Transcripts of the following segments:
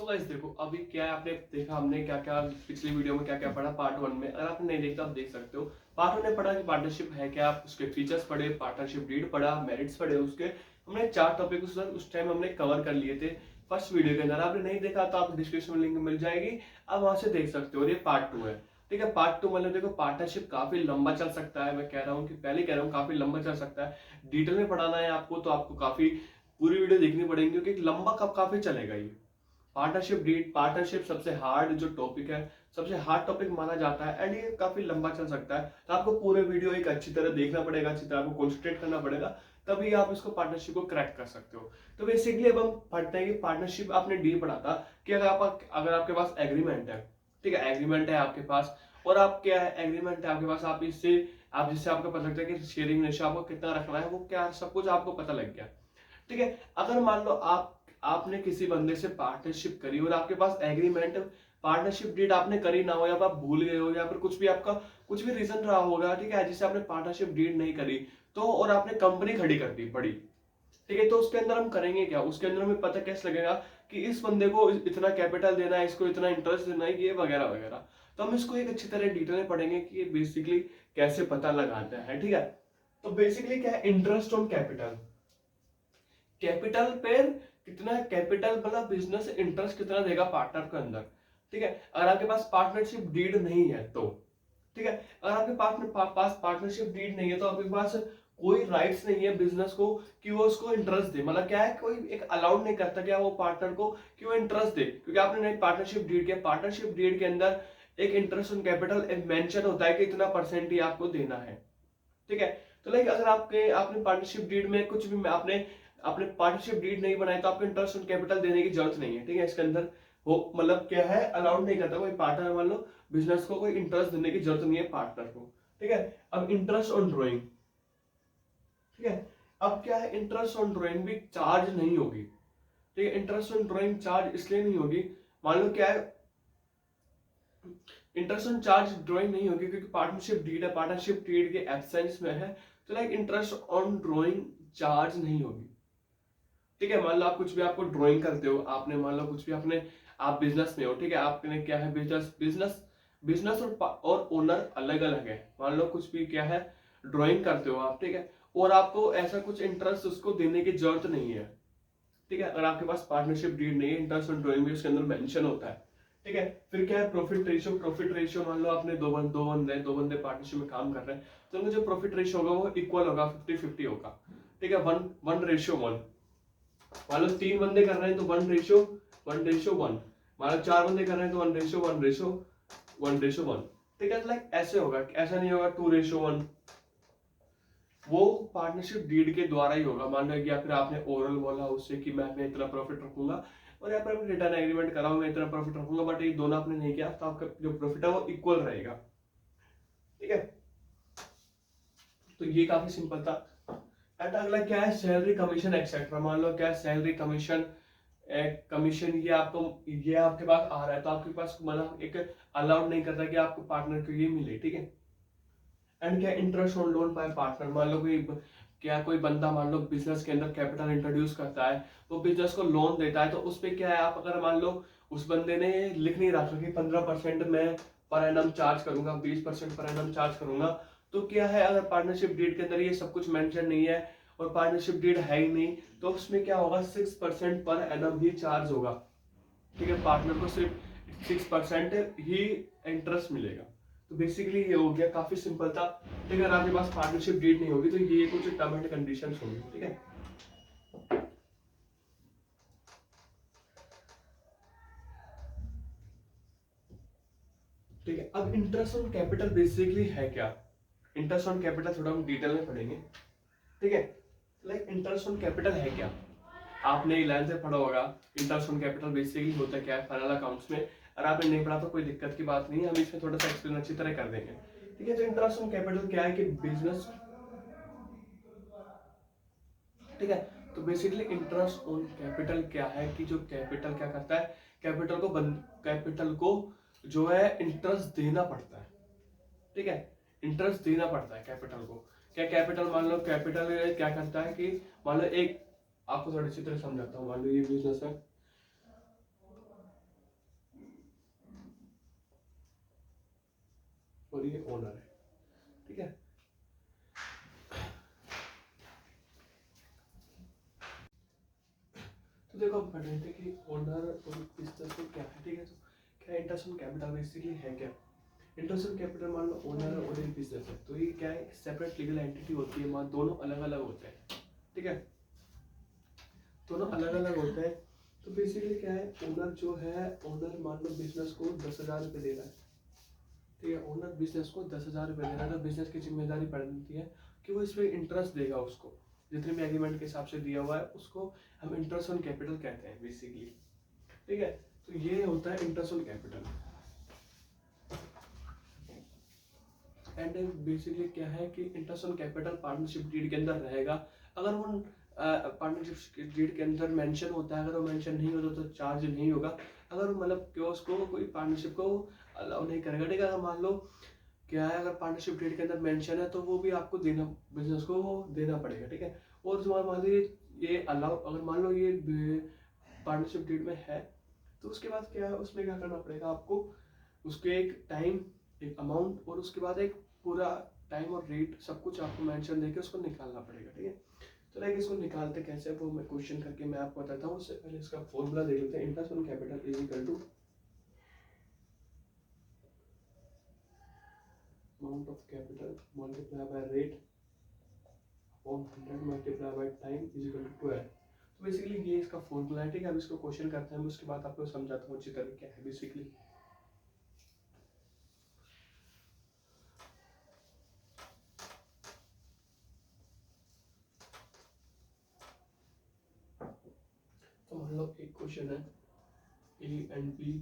तो गाइस देखो, अभी क्या है, आपने देखा हमने क्या क्या पिछली वीडियो में क्या क्या पढ़ा पार्ट वन में। अगर आपने नहीं देखा आप देख सकते हो। पार्ट वन में पढ़ा कि पार्टनरशिप है क्या, उसके फीचर्स पढ़े, पार्टनरशिप डीड पढ़ा, मेरिट्स पढ़े उसके। हमने 4 टॉपिक उस टाइम हमने कवर कर लिए थे फर्स्ट वीडियो के अंदर। आपने नहीं देखा तो आप डिस्क्रिप्शन में लिंक मिल जाएगी, आप वहां से देख सकते हो। और ये पार्ट टू है। ठीक है, पार्ट टू मतलब देखो, पार्टनरशिप काफी लंबा चल सकता है। मैं कह रहा हूँ कि पहले कह रहा हूँ काफी लंबा चल सकता है। डिटेल में पढ़ाना है आपको तो आपको काफी पूरी वीडियो देखनी पड़ेगी, क्योंकि लंबा कब काफी चलेगा ये। पार्टनरशिप डीड, पार्टनरशिप सबसे हार्ड जो टॉपिक है, सबसे हार्ड टॉपिक माना जाता है, एंड ये काफी लंबा चल सकता है। तो आपको पूरे वीडियो एक अच्छी तरह देखना पड़ेगा, अच्छी तरह आपको कॉन्सेंट्रेट करना पड़ेगा, तभी आप इसको पार्टनरशिप को क्रैक कर सकते हो। तो बेसिकली अब हम पढ़ते हैं कि पार्टनरशिप आपने डी पढ़ा था कि अगर आपके पास एग्रीमेंट है, ठीक है, एग्रीमेंट है आपके पास, और आप क्या है, एग्रीमेंट है आपके पास, आप जिससे आपको पता लगता है कि शेयरिंग रेशियो आपको कितना रखना है, वो क्या सब कुछ आपको पता लग गया। ठीक है, अगर मान लो आपने किसी बंदे से पार्टनरशिप करी और आपके पास एग्रीमेंट, पार्टनरशिप डीड आपने करी ना हो, या आप भूल गए हो, या फिर कुछ भी आपका कुछ भी रीजन रहा होगा, ठीक है, जिससे आपने पार्टनरशिप डीड नहीं करी, तो और आपने कंपनी खड़ी कर दी बड़ी, ठीक है, तो उसके अंदर हम करेंगे क्या, उसके अंदर हमें पता कैसे लगेगा कि इस बंदे को इतना कैपिटल देना है, इसको इतना इंटरेस्ट देना है, ये वगैरह वगैरह। तो हम इसको एक अच्छी तरह डिटेल में पढ़ेंगे कि ये बेसिकली कैसे पता लगाता है। ठीक है, तो बेसिकली क्या है, इंटरेस्ट ऑन कैपिटल, कैपिटल पे कितना कैपिटल मतलब बिजनेस इंटरेस्ट कितना देगा पार्टनर के अंदर। ठीक है, अगर आपके पास पार्टनरशिप डीड नहीं है तो, ठीक है, अगर आपके पास पार्टनरशिप डीड नहीं है तो आपके पास कोई राइट्स नहीं है बिजनेस को कि वो उसको इंटरेस्ट दे। मतलब क्या है, कोई एक अलाउड नहीं करता क्या वो पार्टनर को कि वो इंटरेस्ट दे, क्योंकि आपने नहीं पार्टनरशिप डीड किया। पार्टनरशिप डीड के अंदर एक इंटरेस्ट ऑन कैपिटल मेंशन होता है कि इतना परसेंट ही आपको देना है। ठीक है, तो लाइक अगर आपने पार्टनरशिप डीड में कुछ भी आपने आपने पार्टनरशिप डीड नहीं बनाया तो आपको इंटरेस्ट ऑन कैपिटल देने की जरूरत नहीं है। ठीक है, इसके अंदर वो मतलब क्या है, अलाउड नहीं करता कोई पार्टनर, मान लो बिजनेस को कोई इंटरेस्ट देने की जरूरत नहीं है पार्टनर को। ठीक है, अब इंटरेस्ट ऑन ड्रॉइंग, ठीक है, अब क्या है, इंटरेस्ट ऑन ड्रॉइंग भी चार्ज नहीं होगी। ठीक है, इंटरेस्ट ऑन ड्रॉइंग चार्ज इसलिए नहीं होगी, मान लो क्या है, इंटरेस्ट ऑन चार्ज ड्राइंग नहीं होगी क्योंकि पार्टनरशिप डीड है, पार्टनरशिप डीड के एब्सेंस में है, तो like interest on drawing charge नहीं होगी। ठीक है, मान लो आप कुछ भी आपको ड्राइंग करते हो, आपने मान लो कुछ भी आपने, आप बिजनेस में हो, ठीक है, आपने क्या है, बिजनेस बिजनेस बिजनेस और ओनर अलग अलग है। मान लो कुछ भी क्या है, ड्राइंग करते हो आप, ठीक है, और आपको ऐसा कुछ इंटरेस्ट उसको देने की जरूरत नहीं है। ठीक है, अगर आपके पास पार्टनरशिप डीड नहीं है, इंटरेस्ट ऑन ड्राइंग भी उसके अंदर मेंशन होता है। ठीक है, फिर क्या है, प्रॉफिट रेशियो मान लो आपने दो बंदे पार्टनरशिप में काम कर रहे हैं, तो उनका जो प्रॉफिट रेशियो होगा वो इक्वल होगा, 50-50 होगा। ठीक है, वन वन रेशियो वन। मान लो 3 बंदे कर रहे हैं तो 1:1। मान लो 4 बंदे कर रहे हैं तो 1:1। ठीक है, लाइक ऐसे होगा, ऐसा नहीं होगा 2:1। वो पार्टनरशिप डीड के द्वारा ही होगा। मान लो या फिर आपने ओरल बोला उससे कि मैं इतना प्रॉफिट रखूंगा, और यहाँ पर रिटर्न एग्रीमेंट करा मैं इतना प्रॉफिट रखूंगा, बट ये दोनों आपने नहीं किया, तो आपका जो प्रॉफिट है वो इक्वल रहेगा। ठीक है, तो ये काफी सिंपल था। एंड अगला क्या है, सैलरी कमीशन एक्सेट्रा। मान लो क्या है, सैलरी कमीशन कमीशन ये आपके पास आ रहा है, तो आपके पास मतलब एक अलाउड नहीं करता कि आपको पार्टनर को ये मिले। ठीक है, एंड क्या, interest on loan by partner. मान लो कोई बंदा मान लो बिजनेस के अंदर कैपिटल इंट्रोड्यूस करता है, वो बिजनेस को लोन देता है, तो उस पे क्या है, आप अगर मान लो उस बंदे ने लिख नहीं रखा कि 15% मैं पर एनम चार्ज करूंगा, 20% पर एनम चार्ज करूंगा, तो क्या है, अगर पार्टनरशिप डीड के अंदर ये सब कुछ मेंशन नहीं है और पार्टनरशिप डीड है ही नहीं, तो उसमें क्या होगा, 6% पर एनम ही चार्ज होगा। ठीक है, पार्टनर को सिर्फ 6% ही इंटरेस्ट मिलेगा। तो बेसिकली ये हो गया, काफी सिंपल था। ठीक है, अगर आपके पास पार्टनरशिप डीड नहीं होगी तो ये कुछ टर्म एंड कंडीशंस होंगी। ठीक है, ठीक है, अब इंटरेस्ट ऑन कैपिटल बेसिकली है क्या, इंटरेस्ट ऑन कैपिटल थोड़ा हम डिटेल में पढ़ेंगे। ठीक है, लाइक इंटरेस्ट ऑन कैपिटल है क्या, आपने 11th से पढ़ा होगा। इंटरेस्ट ऑन कैपिटल बेसिकली होता क्या है फाइनल अकाउंट्स में। अगर आपने नहीं पढ़ा तो कोई दिक्कत की बात नहीं है, हम इसमें थोड़ा सा एक्सप्लेन अच्छी तरह कर देंगे। ठीक है, तो इंटरेस्ट ऑन कैपिटल क्या है कि बिजनेस, ठीक है, तो बेसिकली इंटरेस्ट ऑन कैपिटल क्या है कि जो कैपिटल क्या करता है, कैपिटल को जो है इंटरेस्ट देना पड़ता है। ठीक है, इंटरेस्ट देना पड़ता है कैपिटल को। क्या कैपिटल, मान लो कैपिटल क्या करता है कि मान लो एक, आपको थोड़ी अच्छी तरह समझाता हूँ, मान लो ये बिजनेस है, और ये ओनर है, ठीक है। तो देखो हम पढ़ रहे थे कि ओनर और बिजनेस को क्या है, ठीक है। तो क्या इंटरेस्ट ऑन कैपिटल बेसिकली है क्या? इंटरेस्ट ऑन कैपिटल मान लो ओनर और एक बिजनेस है, तो ये क्या है, सेपरेट लीगल एंटिटी होती है, मान दोनों अलग अलग होते हैं, ठीक है, दोनों अलग अलग होते हैं। तो बेसिकली क्या है, ओनर जो है, ओनर मान लो बिजनेस को 10,000 रुपये दे रहा है, ठीक है, ओनर बिजनेस को 10,000 रुपये दे रहा है, तो बिजनेस की जिम्मेदारी पड़ती है कि वो इस पर इंटरेस्ट देगा, उसको जितने भी एग्रीमेंट के हिसाब से दिया हुआ है उसको हम इंटरेस्ट ऑन कैपिटल कहते हैं बेसिकली, ठीक है। तो ये होता है interest on capital. And basically क्या है कि interest on capital partnership deed के अंदर रहेगा। अगर वो पार्टनरशिप डीड के अंदर मेंशन होता है, अगर वो मेंशन नहीं होता तो चार्ज नहीं होगा। अगर मतलब कि उसको कोई पार्टनरशिप को अलाउ नहीं करेगा, ठीक है। अगर मान लो क्या है, अगर पार्टनरशिप डीड के अंदर मेंशन है तो वो भी आपको देना, बिजनेस को वो देना पड़ेगा, ठीक है। और जो मान लीजिए ये अलाउ, अगर मान लो ये पार्टनरशिप डीड में है, तो उसके बाद क्या है, उसमें क्या करना पड़ेगा आपको, उसके एक टाइम, एक अमाउंट और उसके बाद एक पूरा टाइम और रेट सब कुछ आपको मेंशन देके उसको निकालना पड़ेगा, ठीक है। तो लाइक इसको निकालते कैसे, वो मैं क्वेश्चन करके मैं आपको बताता हूँ। उससे पहले इसका फॉर्मूला देख लेते हैं। Interest on capital is equal to amount of capital multiply by rate upon 100 multiply by time is equal to 12। तो बेसिकली ये इसका फॉर्मूला है, ठीक है। अब इसको क्वेश्चन करते हैं, उसके बाद आपको समझाता हूँ अच्छी तरह क्या है बेसिकली। तो मान लो एक क्वेश्चन है, A and B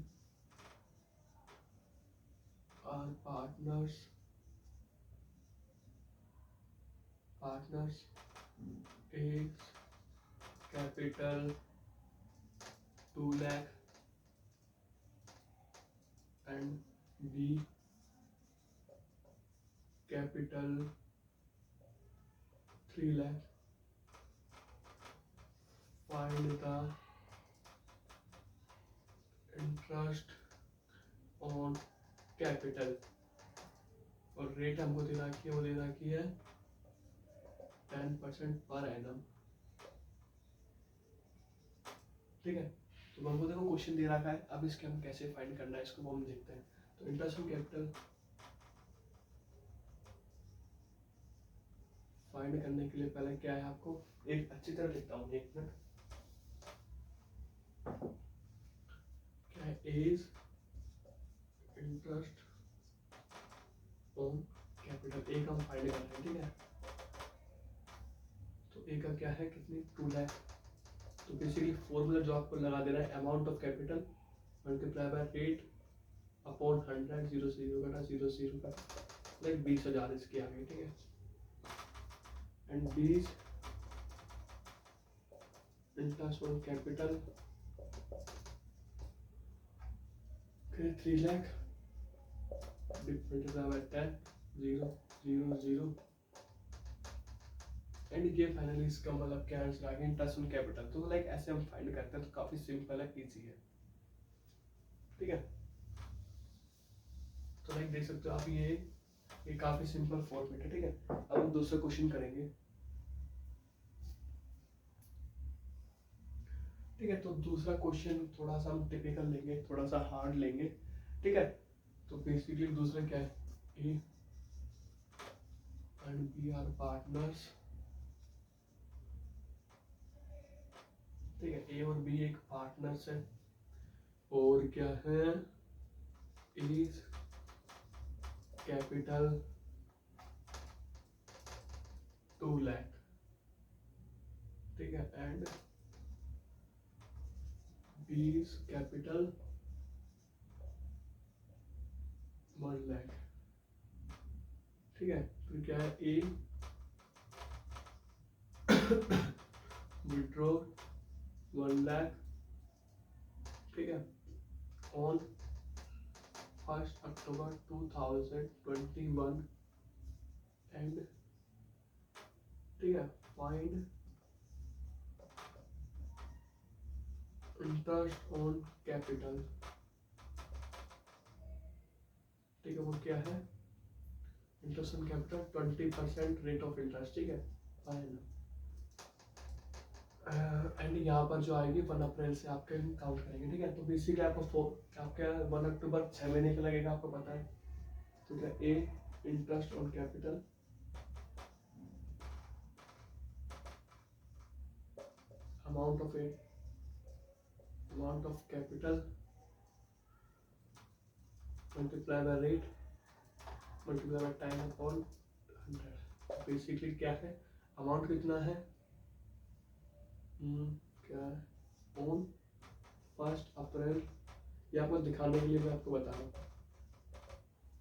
are partners A capital 2 lakh and B capital 3 lakh. Find the interest on capital. और रेट हमको दे रखी है, वो दे रखी है 10% पर एनम, ठीक है। तो हमको देखो क्वेश्चन दे रखा है, अब इसके हम कैसे फाइंड करना है इसको हम देखते हैं। तो इंटरेस्ट ऑन कैपिटल फाइंड करने के लिए पहले क्या है, आपको एक अच्छी तरह लिखता हूँ, एक मिनट। क्या है, इज इंटरेस्ट ऑन कैपिटल, एक हम फाइंड कर रहे हैं, ठीक है। तो एक का क्या है, कितनी, 2 लाख। तो बेसिकली फॉर्मूला जो आपको लगा देना है, amount of capital multiply by rate upon 100, 0 से 0 कटा, 0 से 0 का लाइक 20,000 इसके आगे, ठीक है। And 20 interest on capital 3 lakh multiply by 10, 0 0 0 and ये फाइनली इसका मतलब क्या आंसर आ गया, इंटरेस्ट ऑन कैपिटल। तो लाइक ऐसे हम फाइंड करते हैं, तो काफी सिंपल है, इजी है, ठीक है। तो लाइक देख सकते हो आप, ये काफी सिंपल फॉर्मेट है, ठीक है। अब हम दूसरा क्वेश्चन करेंगे, ठीक है। तो दूसरा क्वेश्चन थोड़ा सा हम टिपिकल लेंगे, थोड़ा सा हार्ड लेंगे, ठीक है। तो बेसिकली दूसरा क्या है, A and B are partners, ठीक है। ए और बी एक पार्टनर्स है, और क्या है, इज कैपिटल 2 लाख, ठीक है। And B is capital 1 lakh, ठीक है। फिर क्या है, ए विड्रॉ 1 लाख, ठीक है, ऑन 1 अक्टूबर 2021 एंड, ठीक है, फाइंड इंटरेस्ट ऑन कैपिटल, ठीक है। वो क्या है, interest on capital 20% rate of interest, ठीक है, फाइन। एंड यहाँ पर जो आएगी 1 अप्रैल से आपके काउंट करेंगे, ठीक है। तो बेसिकली आपको आपके 1 अक्टूबर 6 महीने का लगेगा, आपको पता है। तो क्या a interest on capital amount of capital multiply by rate multiply by time upon 100। Basically क्या है, अमाउंट कितना है, क्या है ऑन 1 अप्रैल, ये आपको दिखाने के लिए मैं आपको बता रहा हूँ,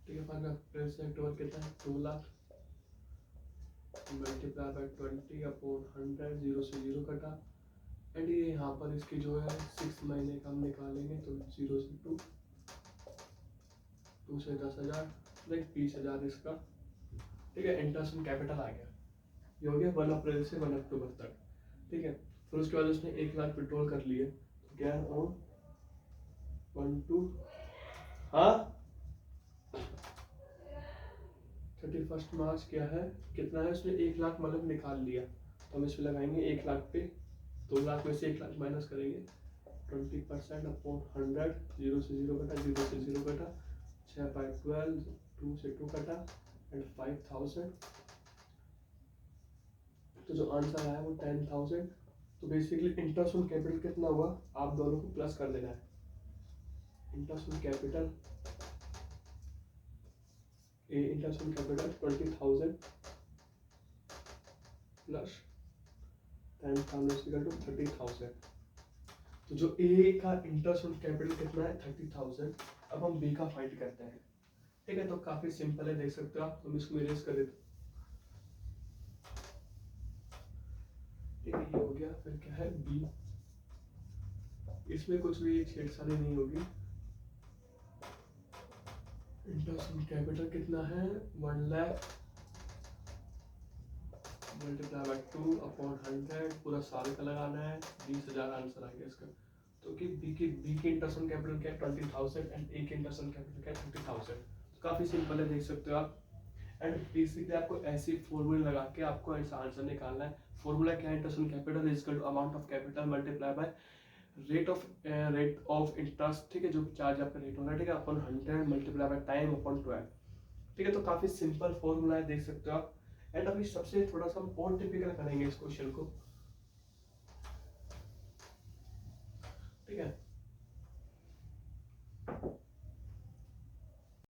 ठीक है। 1 अप्रैल से अक्टूबर कितना है, 2 लाख मल्टीप्लाई बाय 20 अपॉन 100, 0 से 0 कटा। एंड ये यहाँ पर इसकी जो है 6 महीने का हम निकालेंगे, तो 0 से 2 से 10,000, लाइक 20,000 इसका, ठीक है। इंटरेस्ट ऑन कैपिटल आ गया, ये हो गया 1 अप्रैल से 1 अक्टूबर तक, ठीक है। फिर उसके बाद उसने 1 लाख विड्रॉल कर लिए, तो क्या है ऑन 1 to 31 मार्च क्या है, कितना है, उसने 1 लाख मतलब निकाल लिया, तो हम इसमें लगाएंगे 1 लाख पे 2 लाख में से 1 लाख माइनस करेंगे, 20% अपॉन 100, 0 से 0 कटा, 0 से 0 कटा, 6 बाई 12, 2 से 2 कटा, एंड 5,000। तो जो आंसर आया वो 10,000। तो बेसिकली इंटरेस्ट ऑन कैपिटल कितना हुआ, आप दोनों को प्लस कर देना है। Interest on capital interest on capital 20,000 plus 10,000 = 30,000। तो जो ए का इंटरेस्ट ऑन कैपिटल कितना है 30,000। अब हम बी का फाइंड करते हैं, ठीक है। तो काफी सिंपल है, देख सकते हो आप। हम इसको इरेज कर देते, ठीक है, ये हो गया। फिर क्या है बी, इसमें कुछ भी छेड़छाड़ी नहीं होगी। इंटरेस्ट ऑन कैपिटल कितना है 1 लाख मल्टीप्लाई बाय 2 अपॉन 100, पूरा साल का लगाना है, 20,000 आंसर आ गया इसका। तो कि बी की इंटरेस्ट ऑन कैपिटल क्या है 20,000 एंड ए की इंटरेस्ट ऑन कैपिटल क्या है 30,000। तो काफी सिंपल है, देख सकते हो आप। एंड बेसिकली आपको ऐसी फॉर्मूले लगा के आपको ऐसा आंसर निकालना है। फॉर्मूला क्या है, interest on capital is equal to amount of capital multiply by rate of interest, ठीक है, जो चार्ज आपका रेट होगा, ठीक है, upon 100 multiply by time upon 12, ठीक है। तो काफी सिंपल फॉर्मूला है, देख सकते हो आप। एंड अभी सबसे थोड़ा सा हम और टिपिकल करेंगे इस क्वेश्चन को, ठीक है।